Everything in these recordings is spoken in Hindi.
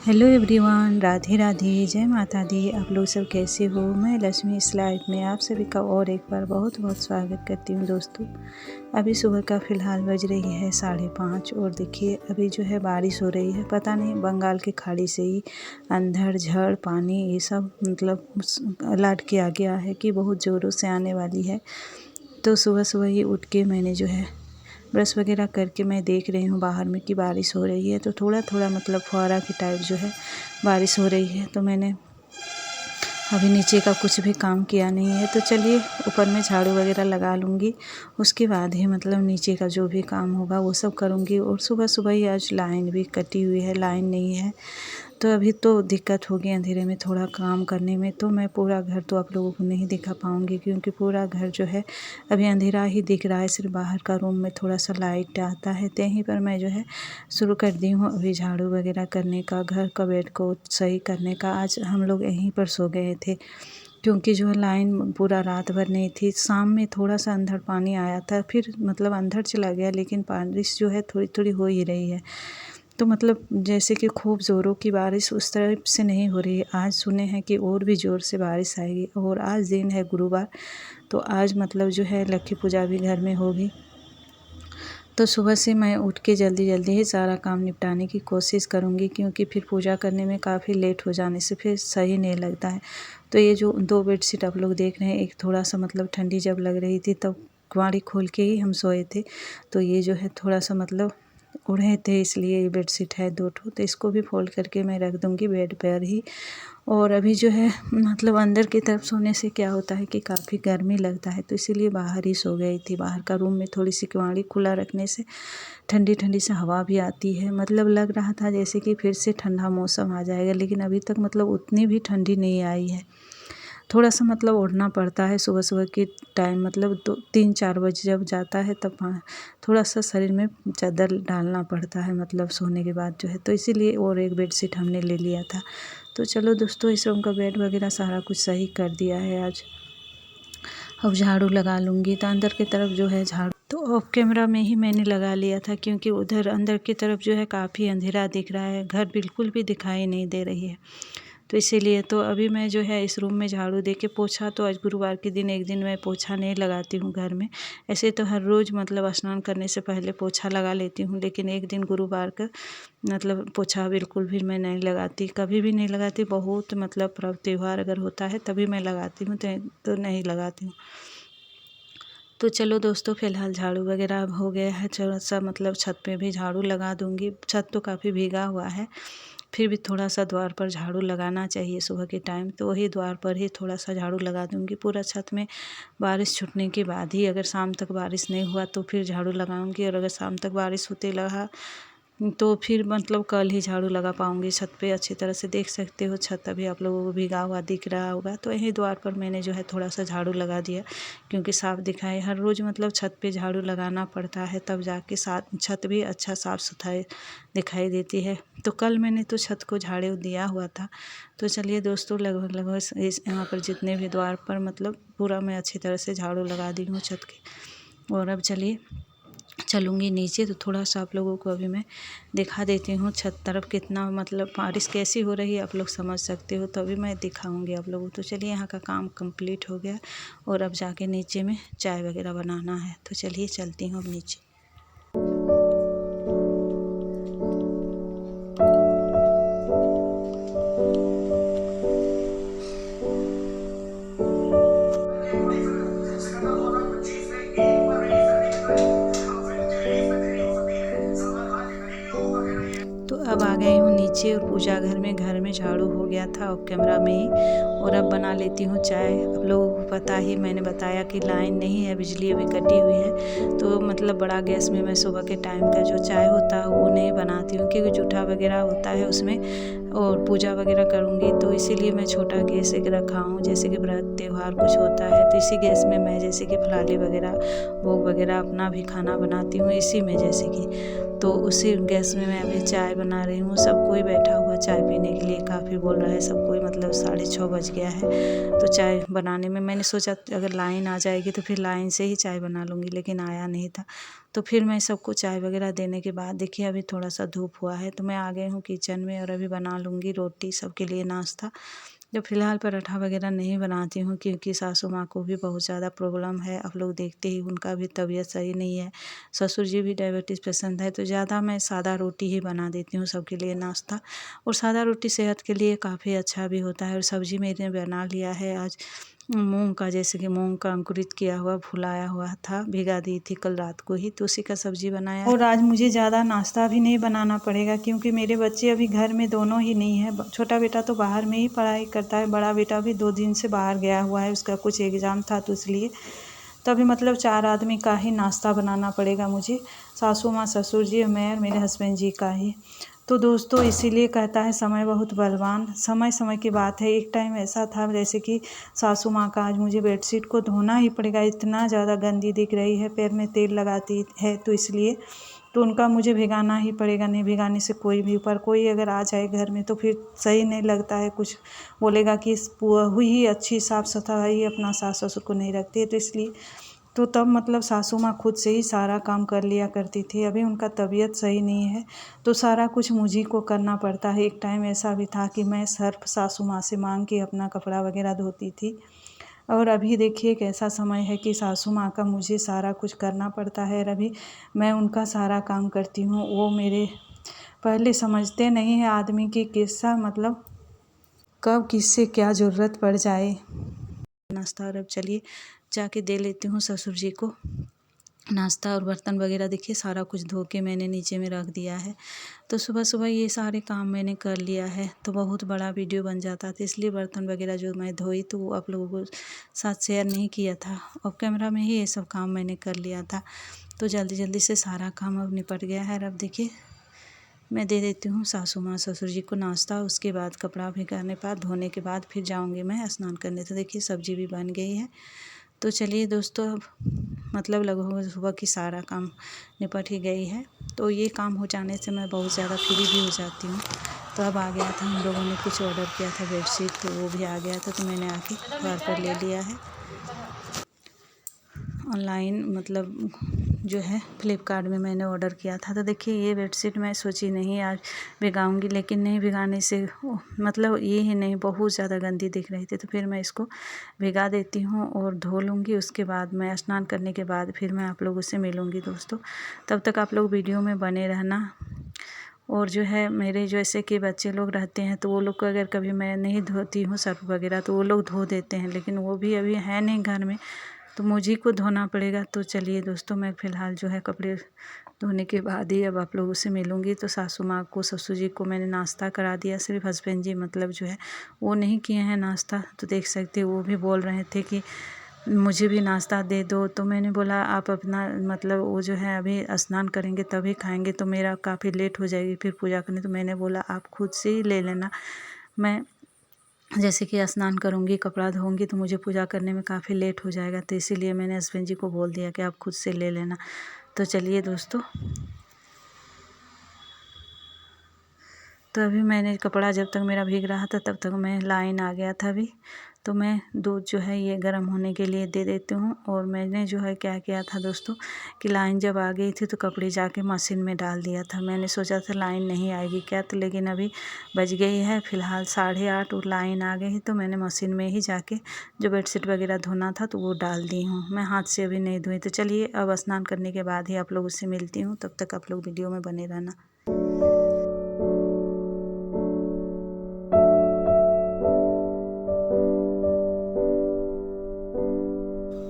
हेलो एवरीवन, राधे राधे, जय माता दी। आप लोग सब कैसे हो? मैं लक्ष्मी इस लाइफ में आप सभी का और एक बार बहुत बहुत स्वागत करती हूँ दोस्तों। अभी सुबह का फ़िलहाल बज रही है 5:30 और देखिए अभी जो है बारिश हो रही है। पता नहीं बंगाल की खाड़ी से ही अंधड़ झड़ पानी ये सब मतलब अलर्ट किया गया है कि बहुत ज़ोरों से आने वाली है। तो सुबह सुबह ही उठ के मैंने जो है ब्रश वगैरह करके मैं देख रही हूँ बाहर में कि बारिश हो रही है। तो थोड़ा थोड़ा मतलब फुहारा की टाइप जो है बारिश हो रही है। तो मैंने अभी नीचे का कुछ भी काम किया नहीं है, तो चलिए ऊपर में झाड़ू वगैरह लगा लूँगी, उसके बाद ही मतलब नीचे का जो भी काम होगा वो सब करूँगी। और सुबह सुबह ही आज लाइन भी कटी हुई है, लाइन नहीं है, तो अभी तो दिक्कत होगी अंधेरे में थोड़ा काम करने में। तो मैं पूरा घर तो आप लोगों को नहीं दिखा पाऊँगी क्योंकि पूरा घर जो है अभी अंधेरा ही दिख रहा है। सिर्फ बाहर का रूम में थोड़ा सा लाइट आता है, तो यहीं पर मैं जो है शुरू कर दी हूँ अभी झाड़ू वगैरह करने का, घर का बेड को सही करने का। आज हम लोग यहीं पर सो गए थे क्योंकि जो है लाइन पूरा रात भर नहीं थी। शाम में थोड़ा सा अंधड़ पानी आया था, फिर मतलब अंधड़ चला गया, लेकिन बारिश जो है थोड़ी थोड़ी हो ही रही है। तो मतलब जैसे कि खूब ज़ोरों की बारिश उस तरह से नहीं हो रही है। आज सुने हैं कि और भी ज़ोर से बारिश आएगी। और आज दिन है गुरुवार, तो आज मतलब जो है लक्ष्मी पूजा भी घर में होगी। तो सुबह से मैं उठ के जल्दी जल्दी ही सारा काम निपटाने की कोशिश करूँगी क्योंकि फिर पूजा करने में काफ़ी लेट हो जाने से फिर सही नहीं लगता है। तो ये जो 2 बेडशीट आप लोग देख रहे हैं, एक थोड़ा सा मतलब ठंडी जब लग रही थी तब केवाड़ी खोल के ही हम सोए थे, तो ये जो है थोड़ा सा मतलब उड़े थे, इसलिए ये बेडशीट है 2 ठो। तो इसको भी फ़ोल्ड करके मैं रख दूँगी बेड पर ही। और अभी जो है मतलब अंदर की तरफ सोने से क्या होता है कि काफ़ी गर्मी लगता है, तो इसीलिए बाहर ही सो गई थी। बाहर का रूम में थोड़ी सी केवाड़ी खुला रखने से ठंडी ठंडी सी हवा भी आती है। मतलब लग रहा था जैसे कि फिर से ठंडा मौसम आ जाएगा, लेकिन अभी तक मतलब उतनी भी ठंडी नहीं आई है। थोड़ा सा मतलब ओढ़ना पड़ता है सुबह सुबह के टाइम, मतलब 2-3-4 बजे जब जाता है तब थोड़ा सा शरीर में चादर डालना पड़ता है मतलब सोने के बाद जो है। तो इसीलिए और एक बेडशीट हमने ले लिया था। तो चलो दोस्तों, इस रूम का बेड वगैरह सारा कुछ सही कर दिया है आज। अब झाड़ू लगा लूँगी। तो अंदर की तरफ जो है झाड़ू तो ऑफ कैमरा में ही मैंने लगा लिया था क्योंकि उधर अंदर की तरफ जो है काफ़ी अंधेरा दिख रहा है, घर बिल्कुल भी दिखाई नहीं दे रही है। तो इसीलिए तो अभी मैं जो है इस रूम में झाड़ू दे के पोछा, तो आज गुरुवार के दिन एक दिन मैं पोछा नहीं लगाती हूँ घर में। ऐसे तो हर रोज़ मतलब स्नान करने से पहले पोछा लगा लेती हूँ, लेकिन एक दिन गुरुवार का मतलब पोछा बिल्कुल भी मैं नहीं लगाती, कभी भी नहीं लगाती। बहुत मतलब पर्व त्यौहार अगर होता है तभी मैं लगाती हूँ, तो नहीं लगाती हूँ। तो चलो दोस्तों, फ़िलहाल झाड़ू वगैरह अब हो गया है, थोड़ा सा मतलब छत पे भी झाड़ू लगा दूँगी। छत तो काफ़ी भीगा हुआ है, फिर भी थोड़ा सा द्वार पर झाड़ू लगाना चाहिए सुबह के टाइम, तो वही द्वार पर ही थोड़ा सा झाड़ू लगा दूँगी। पूरा छत में बारिश छूटने के बाद ही, अगर शाम तक बारिश नहीं हुआ तो फिर झाड़ू लगाऊँगी, और अगर शाम तक बारिश होते रहा तो फिर मतलब कल ही झाड़ू लगा पाऊँगी छत पे। अच्छी तरह से देख सकते हो छत अभी आप लोगों को भीगा हुआ दिख रहा होगा, तो यही द्वार पर मैंने जो है थोड़ा सा झाड़ू लगा दिया क्योंकि साफ़ दिखाए। हर रोज़ मतलब छत पे झाड़ू लगाना पड़ता है, तब जाके छत भी अच्छा साफ़ सुथरा दिखाई देती है। तो कल मैंने तो छत को झाड़ू दिया हुआ था। तो चलिए दोस्तों, लगभग लगभग इस यहाँ पर जितने भी द्वार पर मतलब पूरा मैं अच्छी तरह से झाड़ू लगा दी हूँ छत की। और अब चलिए चलूँगी नीचे, तो थोड़ा सा आप लोगों को अभी मैं दिखा देती हूँ छत तरफ कितना मतलब बारिश कैसी हो रही है, आप लोग समझ सकते हो, तो अभी मैं दिखाऊँगी आप लोगों को। तो चलिए, यहाँ का काम कंप्लीट हो गया और अब जाके नीचे में चाय वगैरह बनाना है। तो चलिए चलती हूँ अब नीचे। तो अब आ गई हूँ नीचे और पूजा घर में झाड़ू हो गया था और कैमरा में ही। और अब बना लेती हूँ चाय। आप लोगों को पता ही, मैंने बताया कि लाइन नहीं है, बिजली अभी कटी हुई है, तो मतलब बड़ा गैस में मैं सुबह के टाइम का जो चाय होता है वो नहीं बनाती हूँ क्योंकि जूठा वगैरह होता है उसमें, और पूजा वगैरह करूँगी तो इसीलिए मैं छोटा गैस एक रखा हूँ। जैसे कि व्रत त्यौहार कुछ होता है तो इसी गैस में मैं जैसे कि फलाली वगैरह भोग वगैरह अपना भी खाना बनाती हूँ इसी में, जैसे कि तो उसी गैस में मैं अभी चाय बना रही हूँ। सब कोई बैठा हुआ चाय पीने के लिए, काफ़ी बोल रहा है सब कोई, मतलब 6:30 बज गया है। तो चाय बनाने में मैंने सोचा अगर लाइन आ जाएगी तो फिर लाइन से ही चाय बना लूँगी, लेकिन आया नहीं था। तो फिर मैं सबको चाय वगैरह देने के बाद देखिए अभी थोड़ा सा धूप हुआ है तो मैं आ गई हूँ किचन में और अभी बना लूँगी रोटी सबके लिए नाश्ता। जो फ़िलहाल पराठा वगैरह नहीं बनाती हूँ क्योंकि सासू माँ को भी बहुत ज़्यादा प्रॉब्लम है। आप लोग देखते ही उनका भी तबीयत सही नहीं है। ससुर जी भी डायबिटीज़ पेशेंट है, तो ज़्यादा मैं सादा रोटी ही बना देती हूँ सबके लिए नाश्ता। और सादा रोटी सेहत के लिए काफ़ी अच्छा भी होता है। और सब्ज़ी मैंने बना लिया है आज मूंग का, जैसे कि मूंग का अंकुरित किया हुआ फुलाया हुआ था, भिगा दी थी कल रात को ही, तो उसी का सब्ज़ी बनाया। और आज मुझे ज़्यादा नाश्ता भी नहीं बनाना पड़ेगा क्योंकि मेरे बच्चे अभी घर में दोनों ही नहीं है। छोटा बेटा तो बाहर में ही पढ़ाई करता है, बड़ा बेटा भी 2 दिन से बाहर गया हुआ है, उसका कुछ एग्ज़ाम था तो इसलिए। तो अभी मतलब 4 आदमी का ही नाश्ता बनाना पड़ेगा मुझे, सासू माँ, ससुर जी और मैं और मेरे हस्बैंड जी का ही। तो दोस्तों इसीलिए कहता है समय बहुत बलवान, समय समय की बात है। एक टाइम ऐसा था जैसे कि सासू माँ का आज मुझे बेडशीट को धोना ही पड़ेगा, इतना ज़्यादा गंदी दिख रही है, पैर में तेल लगाती है तो इसलिए। तो उनका मुझे भिगाना ही पड़ेगा, नहीं भिगाने से कोई भी ऊपर कोई अगर आ जाए घर में तो फिर सही नहीं लगता है, कुछ बोलेगा कि हुई अच्छी साफ़ सफाई अपना सास ससुर को नहीं रखती है, तो इसलिए। तो तब मतलब सासू माँ खुद से ही सारा काम कर लिया करती थी। अभी उनका तबीयत सही नहीं है तो सारा कुछ मुझी को करना पड़ता है। एक टाइम ऐसा भी था कि मैं सर्फ सासू माँ से मांग के अपना कपड़ा वगैरह धोती थी। और अभी देखिए कैसा समय है कि सासू माँ का मुझे सारा कुछ करना पड़ता है और अभी मैं उनका सारा काम करती हूँ। वो मेरे पहले समझते नहीं है आदमी की किस्सा, मतलब कब किससे क्या ज़रूरत पड़ जाए। नाश्ता, और अब चलिए जाके दे लेती हूँ ससुर जी को नाश्ता। और बर्तन वगैरह देखिए सारा कुछ धो के मैंने नीचे में रख दिया है। तो सुबह सुबह ये सारे काम मैंने कर लिया है तो बहुत बड़ा वीडियो बन जाता था, इसलिए बर्तन वगैरह जो मैं धोई तो वो आप लोगों को साथ शेयर नहीं किया था। और कैमरा में ही ये सब काम मैंने कर लिया था, तो जल्दी जल्दी से सारा काम अब निपट गया है। अब देखिए मैं दे देती हूँ सासू माँ ससुर जी को नाश्ता। उसके बाद कपड़ा भिगाने के बाद धोने के बाद फिर जाऊँगी मैं स्नान करने। तो देखिए सब्जी भी बन गई है। तो चलिए दोस्तों अब मतलब लगभग सुबह की सारा काम निपट ही गई है। तो ये काम हो जाने से मैं बहुत ज़्यादा फ्री भी हो जाती हूँ। तो अब आ गया था, हम लोगों ने कुछ ऑर्डर किया था बेडशीट, तो वो भी आ गया था, तो मैंने आके घर पर ले लिया है ऑनलाइन, मतलब जो है फ्लिपकार्ट में मैंने ऑर्डर किया था। तो देखिए ये बेडशीट मैं सोची नहीं आज भिगाऊंगी, लेकिन नहीं भिगाने से मतलब ये ही नहीं, बहुत ज़्यादा गंदी दिख रही थी, तो फिर मैं इसको भिगा देती हूँ और धो लूँगी। उसके बाद मैं स्नान करने के बाद फिर मैं आप लोगों से मिलूँगी दोस्तों। तब तक आप लोग वीडियो में बने रहना। और जो है मेरे जैसे कि बच्चे लोग रहते हैं तो वो लोग को अगर कभी मैं नहीं धोती हूँ सर्फ वगैरह तो वो लोग धो देते हैं, लेकिन वो भी अभी है नहीं घर में, तो मुझे को धोना पड़ेगा। तो चलिए दोस्तों मैं फ़िलहाल जो है कपड़े धोने के बाद ही अब आप लोगों से मिलूँगी। तो सासू माँ को ससुर जी को मैंने नाश्ता करा दिया, सिर्फ हस्बैंड जी मतलब जो है वो नहीं किए हैं नाश्ता। तो देख सकते वो भी बोल रहे थे कि मुझे भी नाश्ता दे दो, तो मैंने बोला आप अपना मतलब वो जो है अभी स्नान करेंगे तभी खाएंगे, तो मेरा काफ़ी लेट हो जाएगी फिर पूजा करने। तो मैंने बोला आप खुद से ही ले लेना, मैं जैसे कि स्नान करूँगी कपड़ा धोऊँगी तो मुझे पूजा करने में काफ़ी लेट हो जाएगा, तो इसीलिए मैंने हस्बैंड जी को बोल दिया कि आप खुद से ले लेना। तो चलिए दोस्तों, तो अभी मैंने कपड़ा जब तक मेरा भीग रहा था तब तक मैं लाइन आ गया था अभी, तो मैं दूध जो है ये गर्म होने के लिए दे देती हूँ। और मैंने जो है क्या किया था दोस्तों कि लाइन जब आ गई थी तो कपड़े जाके मशीन में डाल दिया था। मैंने सोचा था लाइन नहीं आएगी क्या, तो लेकिन अभी बज गई है फ़िलहाल 8:30 और लाइन आ गई, तो मैंने मशीन में ही जाके जो बेडशीट वगैरह धोना था तो वो डाल दी हूँ। मैं हाथ से अभी नहीं धोई। तो चलिए अब स्नान करने के बाद ही आप लोगों से मिलती हूँ, तब तक आप लोग वीडियो में बने रहना।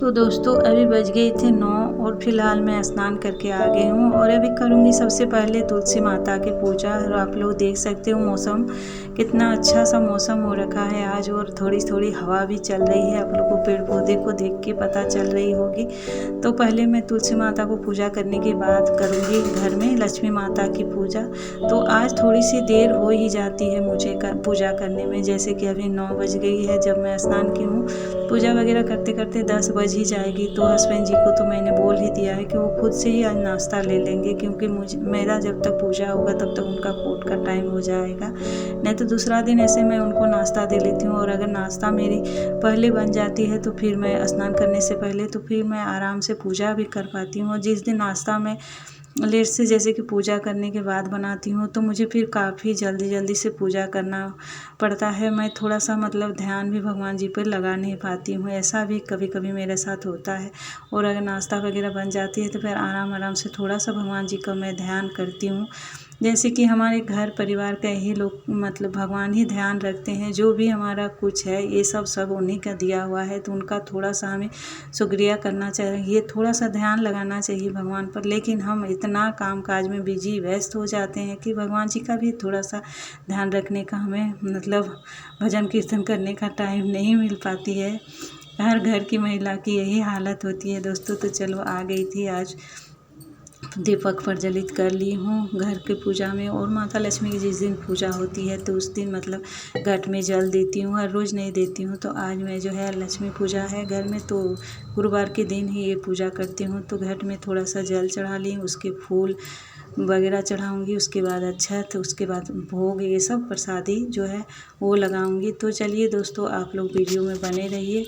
तो दोस्तों अभी बज गई थे 9 और फिलहाल मैं स्नान करके आ गई हूँ। और अभी करूँगी सबसे पहले तुलसी माता की पूजा। और आप लोग देख सकते हो मौसम कितना अच्छा सा मौसम हो रखा है आज, और थोड़ी थोड़ी हवा भी चल रही है। आप लोग को पेड़ पौधे को देख के पता चल रही होगी। तो पहले मैं तुलसी माता को पूजा करने के बाद करूँगी घर में लक्ष्मी माता की पूजा। तो आज थोड़ी सी देर हो ही जाती है मुझे पूजा करने में, जैसे कि अभी 9 बज गई है जब मैं स्नान की हूँ। पूजा वगैरह करते करते 10 बज ही जाएगी। तो हस्बैंड जी को तो मैंने बोल ही दिया है कि वो खुद से ही आज नाश्ता ले लेंगे, क्योंकि मेरा जब तक पूजा होगा तब तक उनका कोर्ट का टाइम हो जाएगा। नहीं तो दूसरा दिन ऐसे मैं उनको नाश्ता दे लेती हूँ, और अगर नाश्ता मेरी पहले बन जाती है तो फिर मैं स्नान करने से पहले तो फिर मैं आराम से पूजा भी कर पाती हूँ। और जिस दिन नाश्ता मैं लेट से जैसे कि पूजा करने के बाद बनाती हूँ तो मुझे फिर काफ़ी जल्दी से पूजा करना पड़ता है। मैं थोड़ा सा मतलब ध्यान भी भगवान जी पर लगा नहीं पाती हूँ, ऐसा भी कभी कभी मेरे साथ होता है। और अगर नाश्ता वगैरह बन जाती है तो फिर आराम से थोड़ा सा भगवान जी का मैं ध्यान करती हूँ। जैसे कि हमारे घर परिवार का ही लोग मतलब भगवान ही ध्यान रखते हैं, जो भी हमारा कुछ है ये सब उन्हीं का दिया हुआ है, तो उनका थोड़ा सा हमें शुक्रिया करना चाहिए, थोड़ा सा ध्यान लगाना चाहिए भगवान पर। लेकिन हम इतना काम काज में बिजी व्यस्त हो जाते हैं कि भगवान जी का भी थोड़ा सा ध्यान रखने का हमें मतलब भजन कीर्तन करने का टाइम नहीं मिल पाती है। हर घर की महिला की यही हालत होती है दोस्तों। तो चलो आ गई थी आज, दीपक प्रज्वलित कर ली हूँ घर के पूजा में। और माता लक्ष्मी की जिस दिन पूजा होती है तो उस दिन मतलब घट में जल देती हूँ, हर रोज़ नहीं देती हूँ। तो आज मैं जो है लक्ष्मी पूजा है घर में, तो गुरुवार के दिन ही ये पूजा करती हूँ। तो घट में थोड़ा सा जल चढ़ा ली, उसके फूल वगैरह चढ़ाऊँगी, उसके बाद अक्षत, उसके बाद भोग, ये सब प्रसादी जो है वो लगाऊँगी। तो चलिए दोस्तों आप लोग वीडियो में बने रहिए।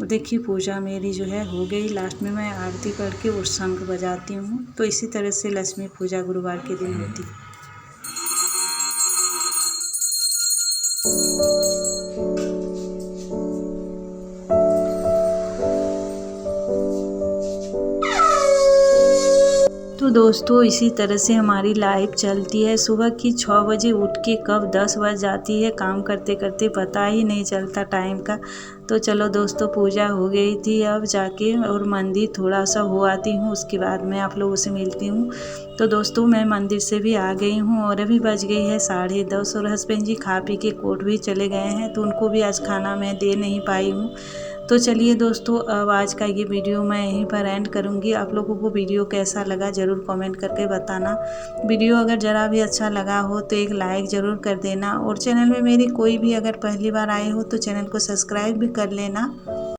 देखिए पूजा मेरी जो है हो गई, लास्ट में मैं आरती करके और शंख बजाती हूँ। तो इसी तरह से लक्ष्मी पूजा गुरुवार के दिन होती है। तो दोस्तों इसी तरह से हमारी लाइफ चलती है। सुबह की 6 बजे उठ के कब 10 बज जाती है, काम करते करते पता ही नहीं चलता टाइम का। तो चलो दोस्तों पूजा हो गई थी, अब जाके और मंदिर थोड़ा सा हो आती हूँ, उसके बाद मैं आप लोगों से मिलती हूँ। तो दोस्तों मैं मंदिर से भी आ गई हूँ और अभी बज गई है 10:30, और हस्बैंड जी खा पी के कोर्ट भी चले गए हैं, तो उनको भी आज खाना मैं दे नहीं पाई हूँ। तो चलिए दोस्तों अब आज का ये वीडियो मैं यहीं पर एंड करूँगी। आप लोगों को वीडियो कैसा लगा ज़रूर कमेंट करके बताना। वीडियो अगर ज़रा भी अच्छा लगा हो तो एक लाइक ज़रूर कर देना, और चैनल में मेरी कोई भी अगर पहली बार आए हो तो चैनल को सब्सक्राइब भी कर लेना।